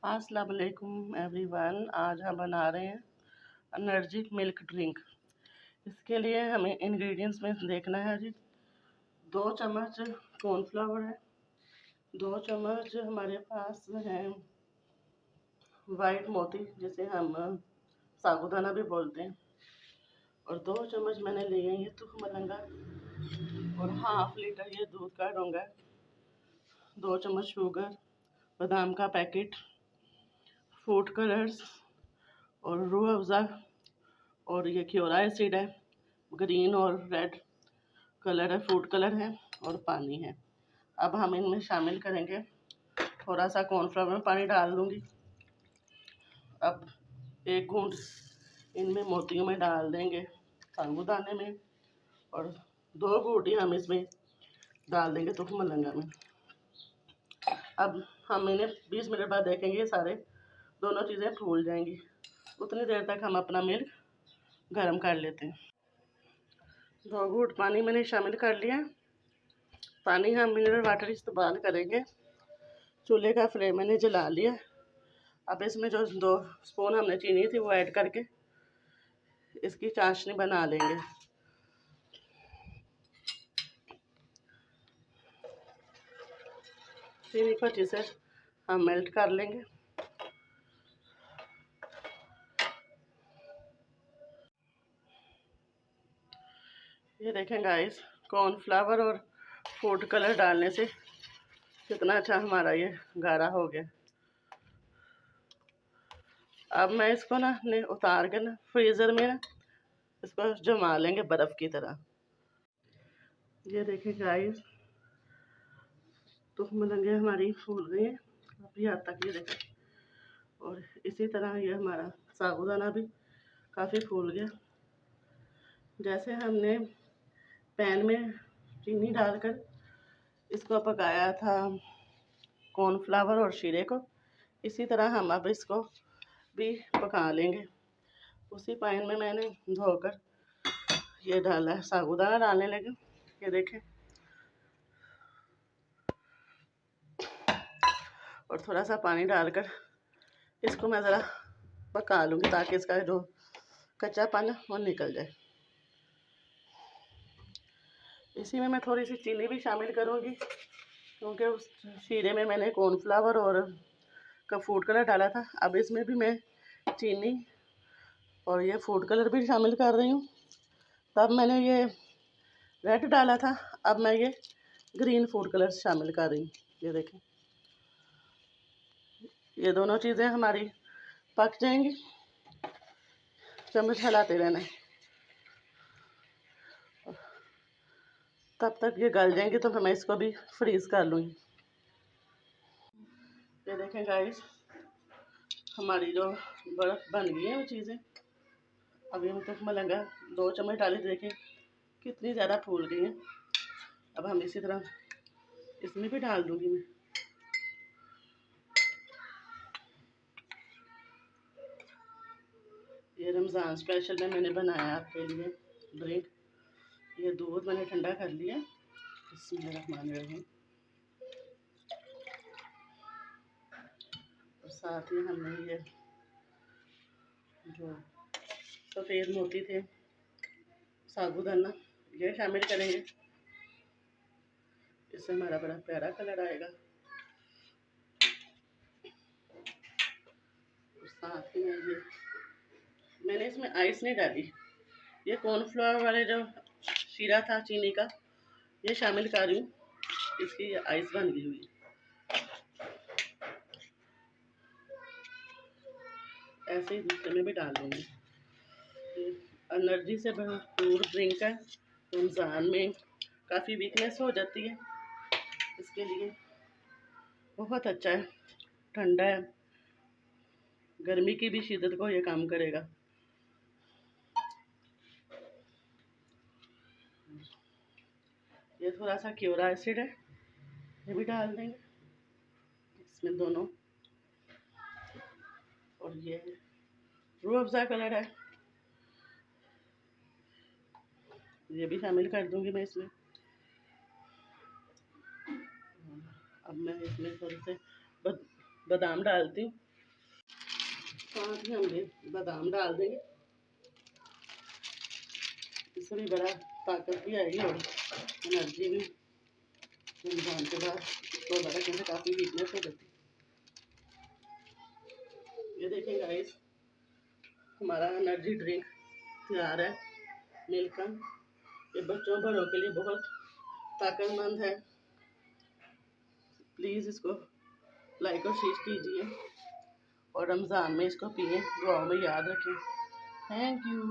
अस्सलाम वालेकुम एवरीवन। आज हम बना रहे हैं एनर्जी मिल्क ड्रिंक। इसके लिए हमें इंग्रेडिएंट्स में देखना है जी। 2 चम्मच कॉर्नफ्लावर है, 2 चम्मच हमारे पास है वाइट मोती जिसे हम साबूदाना भी बोलते हैं, और 2 चम्मच मैंने लिए हैं ये तुख मलंगा, और हाफ लीटर ये दूध का डोंगा, 2 चम्मच शुगर, बादाम का पैकेट, फूड कलर्स और रूह अफ़ज़ा, और ये क्योरा एसिड है, ग्रीन और रेड कलर है, फूड कलर है, और पानी है। अब हम इनमें शामिल करेंगे, थोड़ा सा कॉर्नफ्लावर में पानी डाल दूंगी। अब 1 घूंट इनमें मोतियों में डाल देंगे, साबूदाने में, और 2 घूंटी हम इसमें डाल देंगे तुख मलंगा में। अब हम इन्हें 20 मिनट बाद देखेंगे सारे दोनों चीज़ें फूल जाएंगी। उतनी देर तक हम अपना मिल्क गर्म कर लेते हैं। 2 घूंट पानी मैंने शामिल कर लिया। पानी हम मिनरल वाटर इस्तेमाल करेंगे। चूल्हे का फ्लेम मैंने जला लिया। अब इसमें जो 2 स्पून हमने चीनी थी वो ऐड करके इसकी चाशनी बना लेंगे। चीनी को अच्छे से हम मेल्ट कर लेंगे। ये देखें गाइस, कॉर्नफ्लावर और फूड कलर डालने से कितना अच्छा हमारा ये गाढ़ा हो गया। अब मैं इसको ना उतार के ना फ्रीज़र में ना इसको जमा लेंगे बर्फ़ की तरह। ये देखें गाइस, तुख मलंगे हमारी फूल गई हैं काफ़ी हद तक, ये देखें। और इसी तरह ये हमारा साबूदाना भी काफ़ी फूल गया। जैसे हमने पैन में चीनी डालकर इसको पकाया था कॉर्नफ्लावर और शीरे को, इसी तरह हम अब इसको भी पका लेंगे। उसी पैन में मैंने धोकर ये डाला है, साबूदाना डालने लगे। ये देखें, और थोड़ा सा पानी डालकर इसको मैं ज़रा पका लूँगी ताकि इसका जो कच्चापन है वो निकल जाए। इसी में मैं थोड़ी सी चीनी भी शामिल करूँगी, क्योंकि उस शीरे में मैंने कॉर्नफ्लावर और का फूड कलर डाला था। अब इसमें भी मैं चीनी और ये फूड कलर भी शामिल कर रही हूँ। तब मैंने ये रेड डाला था, अब मैं ये ग्रीन फूड कलर शामिल कर रही हूँ। ये देखें, ये दोनों चीज़ें हमारी पक जाएंगी। चम्मच हिलाते रहना है, तब तक ये गल जाएंगे तो मैं इसको भी फ्रीज़ कर लूँगी। ये देखें गाइस, हमारी जो बर्फ़ बन गई है वो चीज़ें, अभी हम तुख मलंगा 2 चम्मच डाले, देखें कितनी ज़्यादा फूल गई हैं। अब हम इसी तरह इसमें भी डाल दूँगी मैं। ये रमज़ान स्पेशल में मैंने बनाया आपके लिए ड्रिंक। ये दूध मैंने ठंडा कर लिया। बिस्मिल्लाहिर्रहमानिर्रहीम। और साथ ही हमने ये जो सफ़ेद मोती थे, साबूदाना, ये शामिल करेंगे। इससे हमारा बड़ा प्यारा कलर आएगा। और साथ ही में ये मैंने इसमें आइस नहीं डाली, ये कॉर्नफ्लावर वाले जो शीरा था चीनी का, ये शामिल कर रही हूँ। इसकी आइस बन गई हुई, ऐसे ही दूसरे में भी डाल दूँगी। एनर्जी से भरपूर ड्रिंक है। रमज़ान में काफ़ी वीकनेस हो जाती है, इसके लिए बहुत अच्छा है, ठंडा है, गर्मी की भी शिद्दत को ये काम करेगा। ये थोड़ा सा क्योरा एसिड है, ये भी डाल देंगे इसमें दोनों, और ये रूह अफ़ज़ा कलर है, ये भी शामिल कर दूंगी मैं इसमें। अब मैं इसमें थोड़े से बादाम डालती हूँ, साथ ही हम भी बादाम डाल देंगे, इससे भी बड़ा ताकत भी आएगी और एनर्जी भी। रमजान के बाद तो रखने से काफ़ी वीकनेस हो जाती है। ये देखें गाइस, हमारा एनर्जी ड्रिंक तैयार है, मिल्कन। ये बच्चों बड़ों के लिए बहुत ताकतमंद है। प्लीज़ इसको लाइक और शेयर कीजिए और रमज़ान में इसको पिए, दुआओं में याद रखें। Thank you.